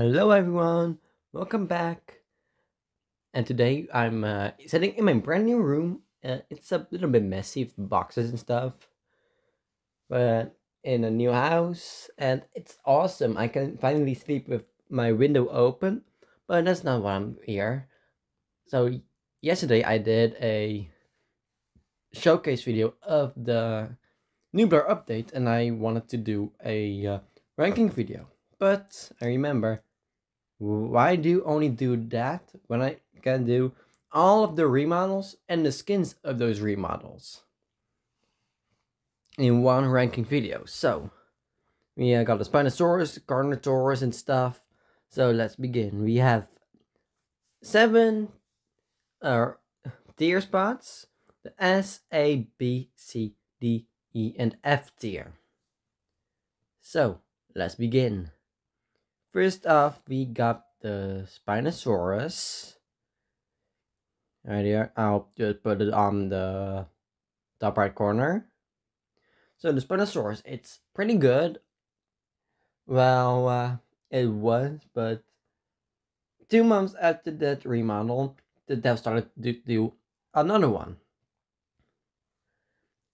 Hello everyone, welcome back. And today I'm sitting in my brand new room. It's a little bit messy with boxes and stuff, but in a new house, and it's awesome. I can finally sleep with my window open, but that's not why I'm here. So yesterday I did a showcase video of the new Blur update, and I wanted to do a ranking video, but I remember, why do you only do that when I can do all of the remodels and the skins of those remodels in one ranking video? So, we got the Spinosaurus, Carnotaurus and stuff. So let's begin. We have 7 tier spots. The S, A, B, C, D, E and F tier. So, let's begin. First off, we got the Spinosaurus. Right here, I'll just put it on the top right corner. So the Spinosaurus, it's pretty good. Well, it was, but 2 months after that remodel, the dev started to do another one.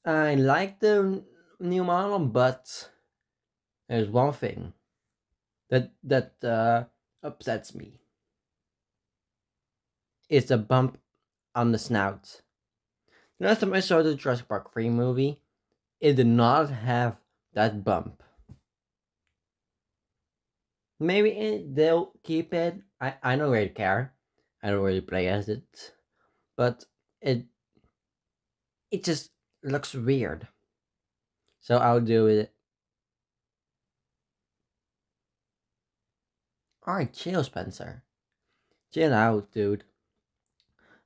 I like the new model, but there's one thing that upsets me. It's a bump on the snout. The last time I saw the Jurassic Park 3 movie, it did not have that bump. Maybe they'll keep it. I don't really care. I don't really play as it. But it just looks weird. So I'll do it. Alright, chill, Spencer. Chill out, dude.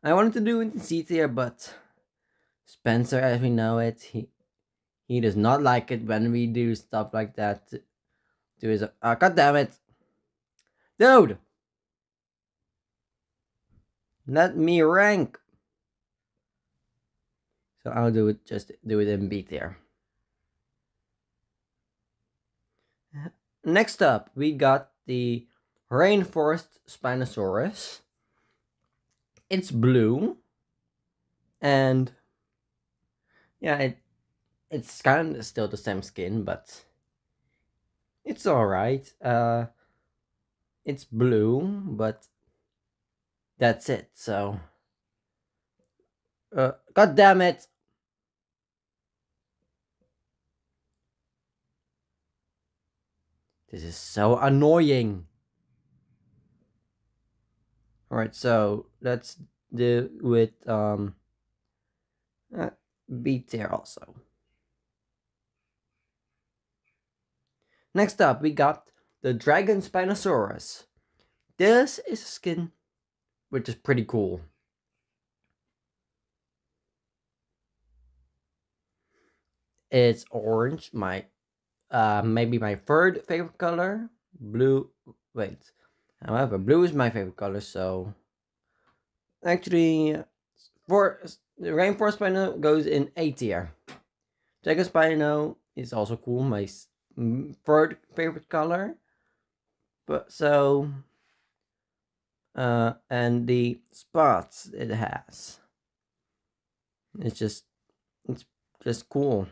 I wanted to do it in C tier, but Spencer, as we know it, he does not like it when we do stuff like that to his. God damn it, dude! Let me rank. So I'll do it. Just do it in B tier. Next up, we got the Rainforest Spinosaurus. It's blue, and yeah, it's kind of still the same skin, but it's alright. It's blue, but that's it. So, god damn it! This is so annoying. Alright, so let's do with B tier also. Next up, we got the Dragon Spinosaurus. This is a skin which is pretty cool. It's orange, maybe my third favorite color. Blue, wait. However, blue is my favorite color, so actually, for the Rainforest Spino goes in A tier. Dragon Spino is also cool, my third favorite color. But so, and the spots it has, it's just cool.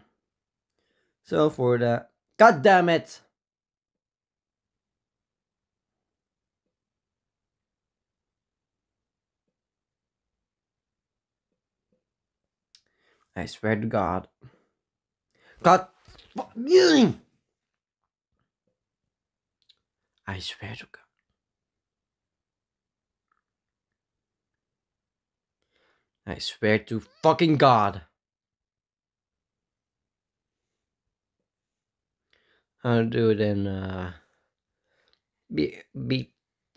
So for the, god damn it! I swear to God. God, I swear to God. I swear to fucking God. I'll do it in B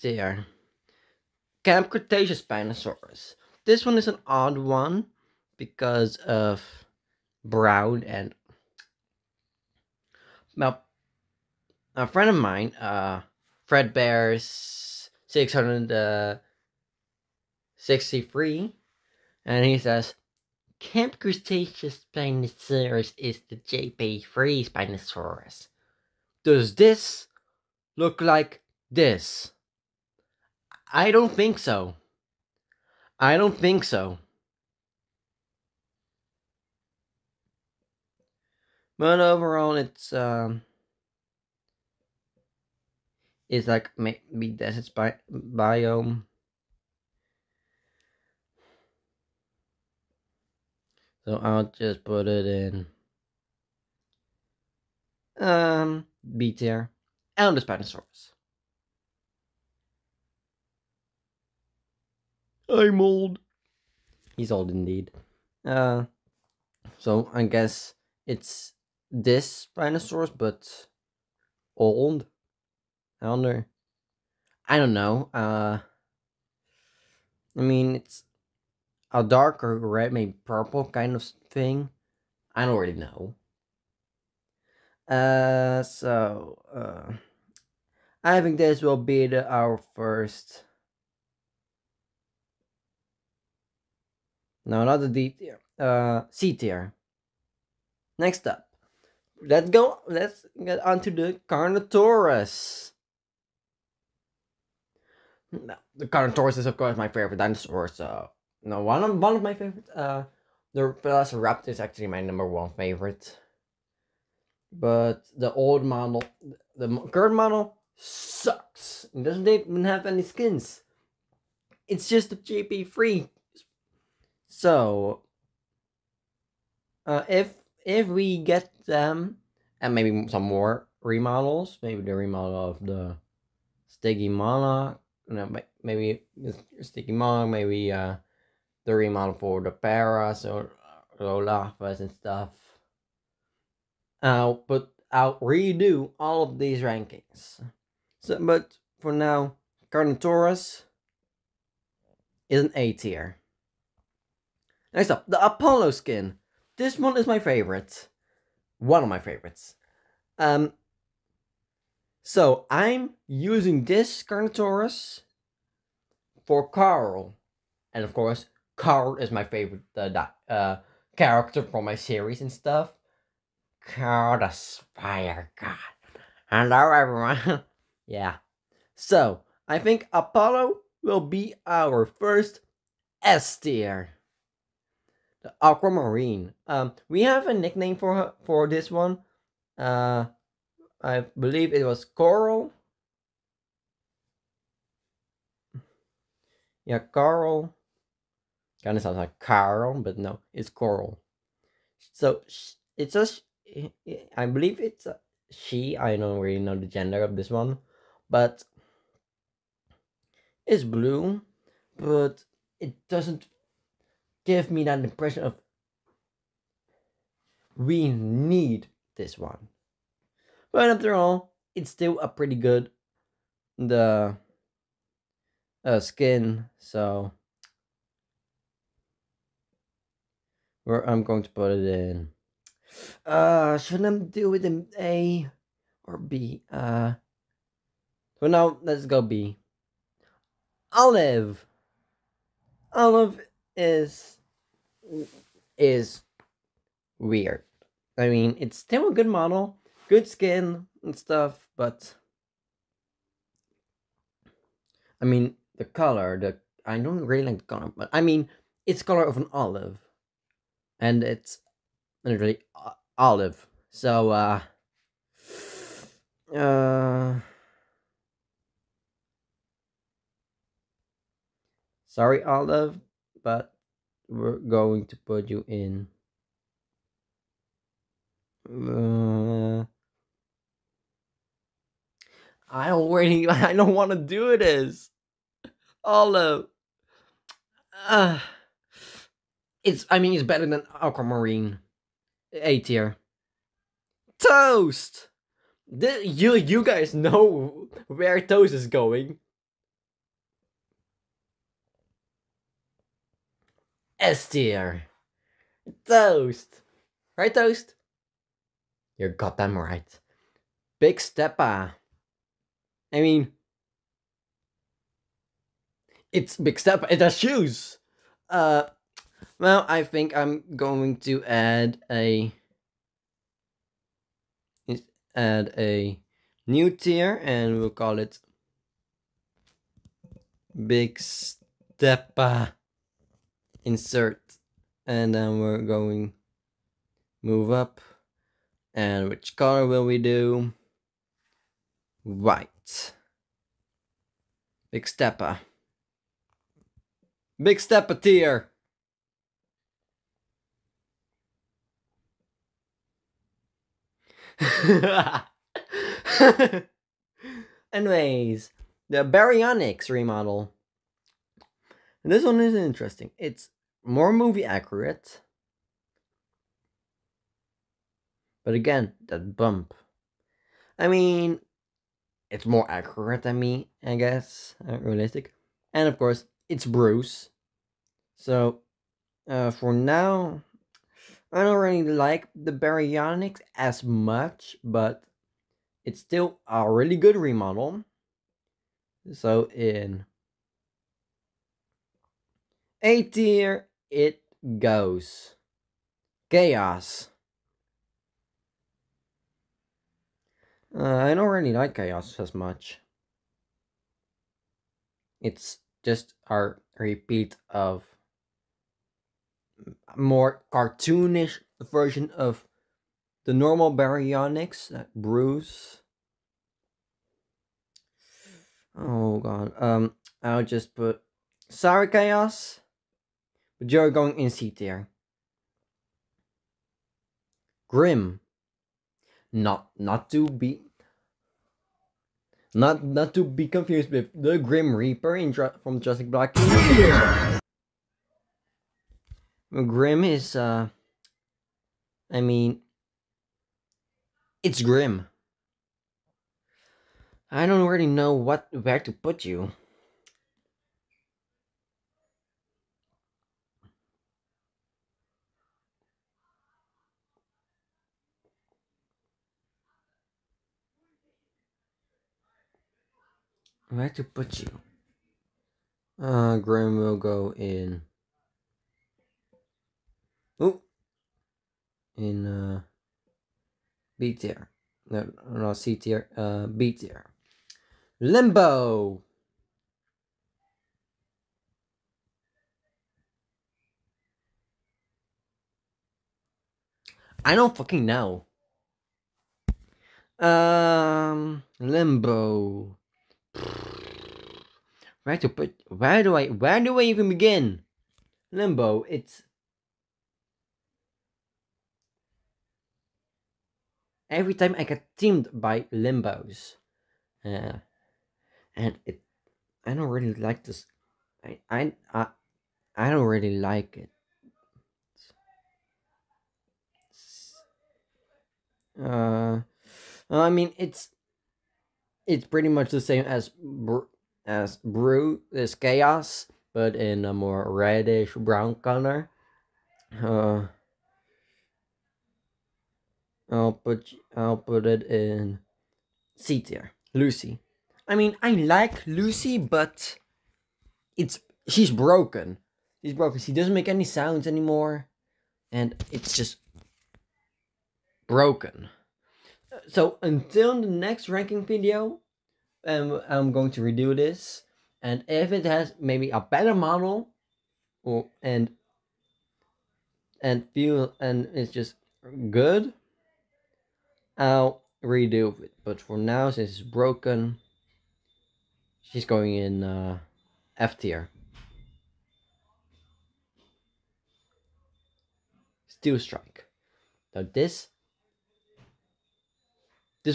tier. Capcut Spinosaurus. This one is an odd one because of brown and, well, a friend of mine, Fred Bears 663, and he says Camp Cretaceous Spinosaurus is the JP3 Spinosaurus. Does this look like this. I don't think so. I don't think so. But overall, it's like maybe desert biome. So I'll just put it in B tier and the Spinosaurus. I'm old. He's old indeed. So I guess it's this Spinosaurus, but old. I wonder. I don't know. I mean, it's a darker red, maybe purple kind of thing. I don't really know. I think this will be our first. No, not the D tier. C tier. Next up, let's go. Let's get onto the Carnotaurus. No, the Carnotaurus is of course my favorite dinosaur. So no, one of my favorites. The Velociraptor is actually my #1 favorite. But the old model, the current model sucks. It doesn't even have any skins. It's just a GP3. So, if we get them, and maybe some more remodels, maybe the remodel of the Sticky Monarch, no, maybe Sticky Monarch, maybe the remodel for the Paras or Olafas and stuff. I'll redo all of these rankings. So, but for now, Carnotaurus is an A tier. Next up, the Apollo skin. This one is my favorite. One of my favorites. So I'm using this Carnotaurus for Carl. And of course, Carl is my favorite character from my series and stuff. Carl the Fire God. Hello everyone. Yeah. So, I think Apollo will be our first S tier. The Aquamarine. We have a nickname for this one. I believe it was Coral. Yeah, Coral. Kind of sounds like Carl, but no, it's Coral. So it's a. I believe it's a she. I don't really know the gender of this one, but it's blue. But it doesn't give me that impression of we need this one. But after all, it's still a pretty good skin. So I'm going to put it in. Should I do it in A or B? So now let's go B. Olive. Olive is weird. I mean, it's still a good model, good skin and stuff, but I mean the color. I don't really like the color, but I mean it's color of an olive, and it's literally olive. So sorry, Olive, but we're going to put you in. I don't want to do this. Olive. It's better than Aquamarine. A tier. Toast. You guys know where Toast is going. S tier. Toast. Right, Toast? You're goddamn right. Big Steppa. I mean, it's Big Steppa. It has shoes. Well, I think I'm going to add a new tier, and we'll call it big step insert, and then we're going move up. And which color will we do? White. Big stepper. Big stepper tier. Anyways, the Baryonyx remodel. And this one is interesting. It's more movie accurate. But again, that bump. I mean, it's more accurate than me, I guess. Realistic. And of course, it's Bruce. So, for now, I don't really like the Baryonyx as much, but it's still a really good remodel. So in A tier, it goes Chaos. I don't really like Chaos as much. It's just a repeat of a more cartoonish version of the normal Baryonyx, Bruce. Oh god. I'll just put sorry Chaos, but you're going in C tier. Grim. Not to be confused with the Grim Reaper from Jurassic Blocky. Grim is I mean, it's grim. I don't really know where to put you. Where to put you? Grim will go in. Oh, in B tier. No, C tier. B tier. Limbo. I don't fucking know. Limbo. Where to put? Where do I even begin? Limbo. It's every time I get teamed by limbos, and it. I don't really like this. I don't really like it. I mean, it's pretty much the same as Brew is Chaos, but in a more reddish brown color. I'll put it in C tier. Lucy. I mean, I like Lucy, but she's broken. She's broken. She doesn't make any sounds anymore, and it's just broken. So until the next ranking video, I'm going to redo this, and if it has maybe a better model, and it's just good, I'll redo it. But for now, since it's broken, she's going in F tier. Steel Strike. Now this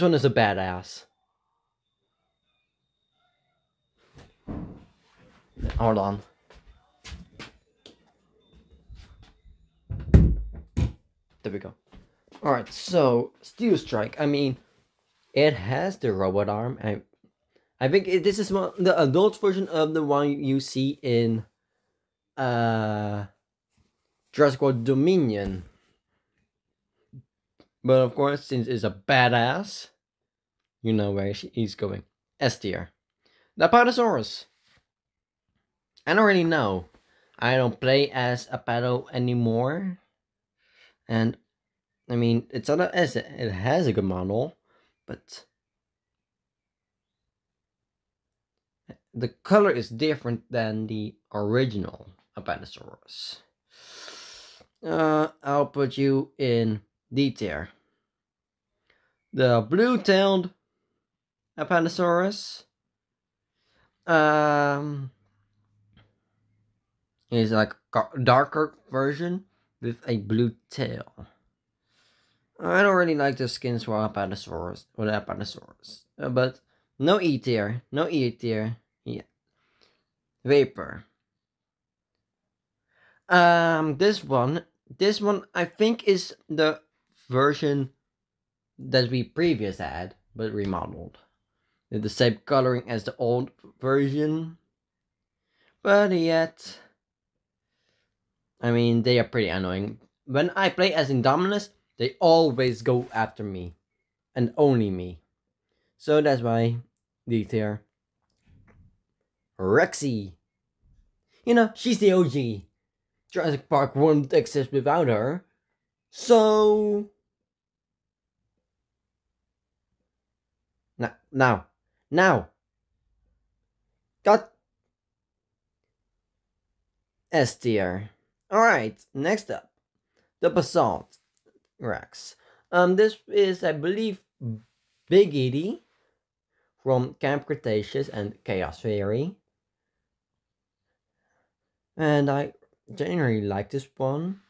one is a badass. Hold on. There we go. Alright, so Steel Strike. I mean, it has the robot arm. I think this is the adult version of the one you see in Jurassic World Dominion. But of course, since it's a badass, you know where he's going. S tier. The Apatosaurus. I don't really know. I don't play as Apato anymore. And I mean, it has a good model, but the color is different than the original Apatosaurus. I'll put you in D tier. The blue-tailed Apatosaurus is like a darker version with a blue tail. I don't really like the skins for Apatosaurus or the Apatosaurus, but no E tier, no E tier. Yeah, Vapor. This one I think is the version that we previous had, but remodeled. With the same coloring as the old version, but yet, I mean, they are pretty annoying. When I play as Indominus, they always go after me, and only me. So that's why D tier. Rexy. You know, she's the OG. Jurassic Park wouldn't exist without her. So now, got S tier. Alright, next up, the Basalt Rex. This is, I believe, Big Edie from Camp Cretaceous and Chaos Fairy. And I generally like this one,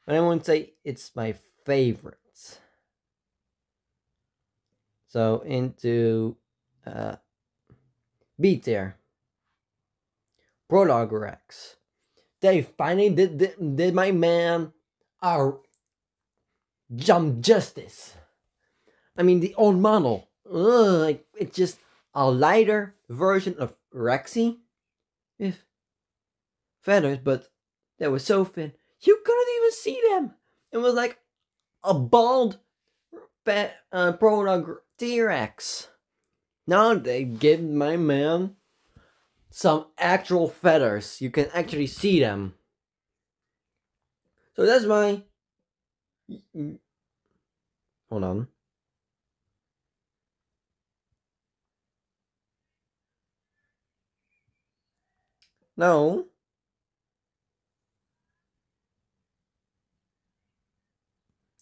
but I won't say it's my favorite. So into B tier. Prologue Rex. They finally did my man jump justice. I mean, the old model, like, it's just a lighter version of Rexy with feathers, but they were so thin you couldn't even see them. It was like a bald Prologue T-Rex. Now they give my man some actual feathers. You can actually see them. So that's why. Hold on. No.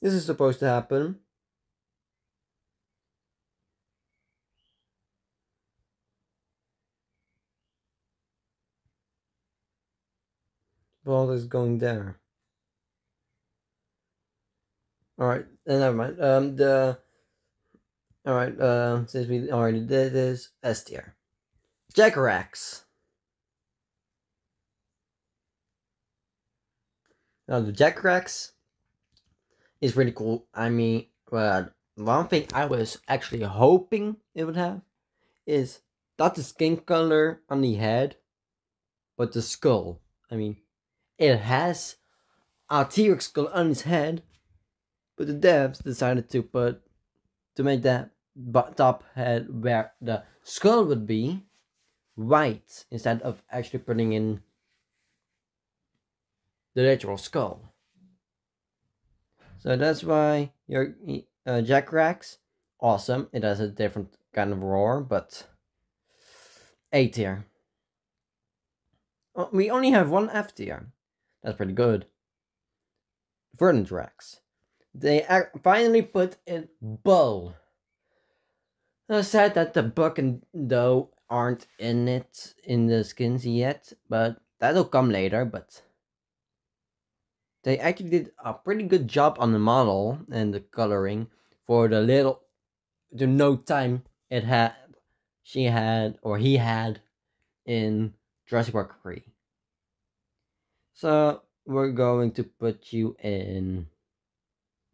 This is supposed to happen. Ball is going there. Alright, never mind. Alright, since we already did this, S tier. Jackrax. Now the Jackrax is really cool. I mean, one thing I was actually hoping it would have is not the skin color on the head, but the skull. I mean, it has a T-Rex skull on its head, but the devs decided to make that top head where the skull would be white instead of actually putting in the literal skull. So that's why your Jackrax, awesome. It has a different kind of roar, but A tier. Oh, we only have one F tier. That's pretty good. Verdant Rex. They finally put in Bull. I said that the Buck and Doe aren't in it in the skins yet, but that'll come later. But they actually did a pretty good job on the model and the coloring for the no time he had in Jurassic Park 3. So we're going to put you in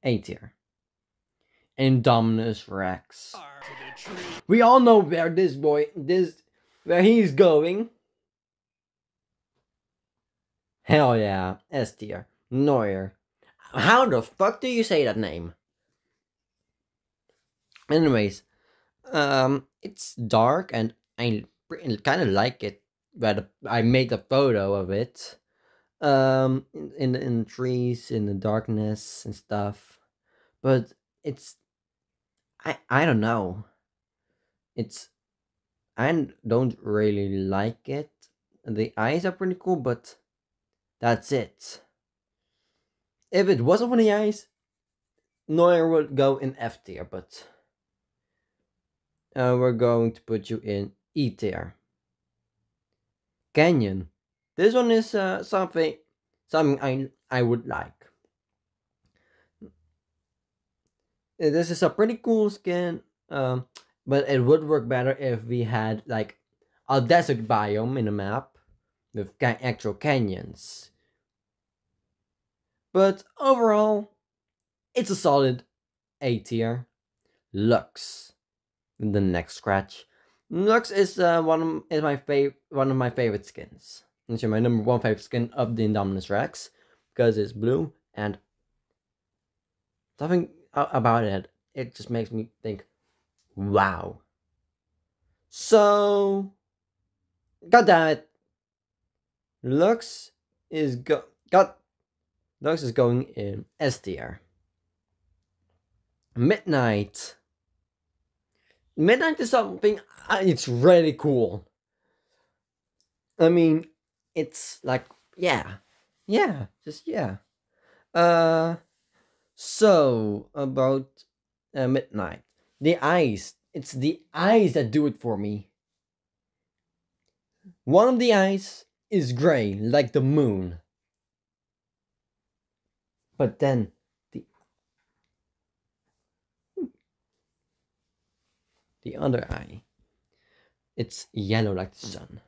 A tier. Indominus Rex. We all know where where he's going. Hell yeah, S tier. Neuer. How the fuck do you say that name? Anyways, it's dark and I kind of like it. But I made a photo of it. In the trees, in the darkness and stuff. But it's I don't know. I don't really like it. The eyes are pretty cool, but that's it. If it wasn't for the eyes, Neuer would go in F tier, but we're going to put you in E tier. Canyon. This one is something I would like. This is a pretty cool skin, but it would work better if we had like a desert biome in a map with actual canyons. But overall, it's a solid A tier. Lux, the next scratch. Lux is one of my favorite skins. It's my number one favorite skin of the Indominus Rex because it's blue and something about it just makes me think, wow. So, god damn it, Lux is Lux is going in S tier. Midnight. Midnight is something. It's really cool. I mean, it's like just yeah. So about Midnight, the eyes. It's the eyes that do it for me. One of the eyes is gray, like the moon. But then the other eye, it's yellow like the sun.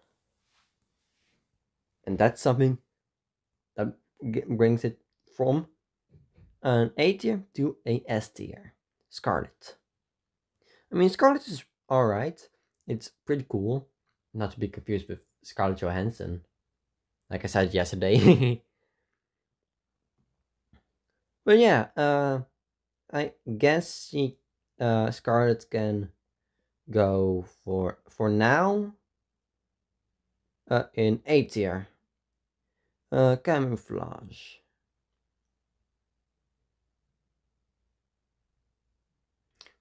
And that's something that brings it from an A tier to a S tier. Scarlet. I mean, Scarlet is alright. It's pretty cool. Not to be confused with Scarlett Johansson. Like I said yesterday. But yeah, I guess Scarlet can go for now in A tier. Camouflage.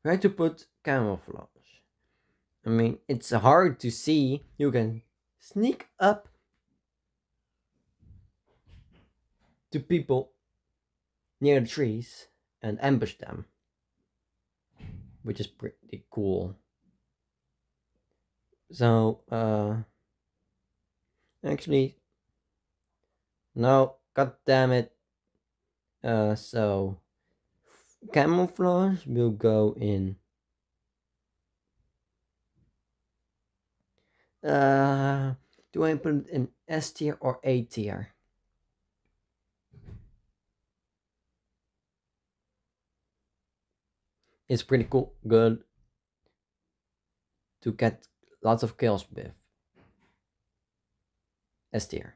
Where to put camouflage? I mean, it's hard to see. You can sneak up to people near the trees and ambush them, which is pretty cool. So, actually, no, god damn it. So, camouflage will go in. Do I put it in S tier or A tier? It's pretty cool, good to get lots of kills with. S tier.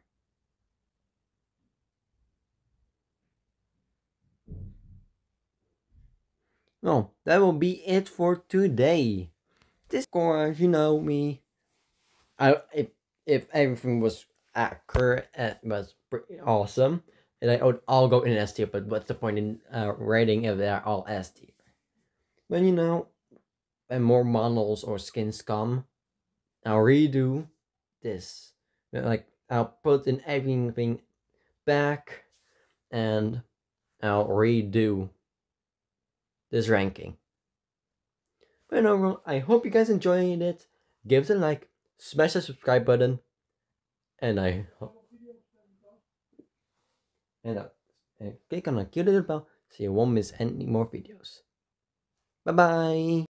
Well, that will be it for today. This course, you know me. If everything was accurate, it was pretty awesome. And I would all go in S tier, but what's the point in rating if they're all S tier? But you know, when more models or skins come, I'll redo this. Like I'll put in everything back, and I'll redo this ranking. But overall, I hope you guys enjoyed it. Give it a like, smash the subscribe button, and click on the cute little bell so you won't miss any more videos. Bye bye.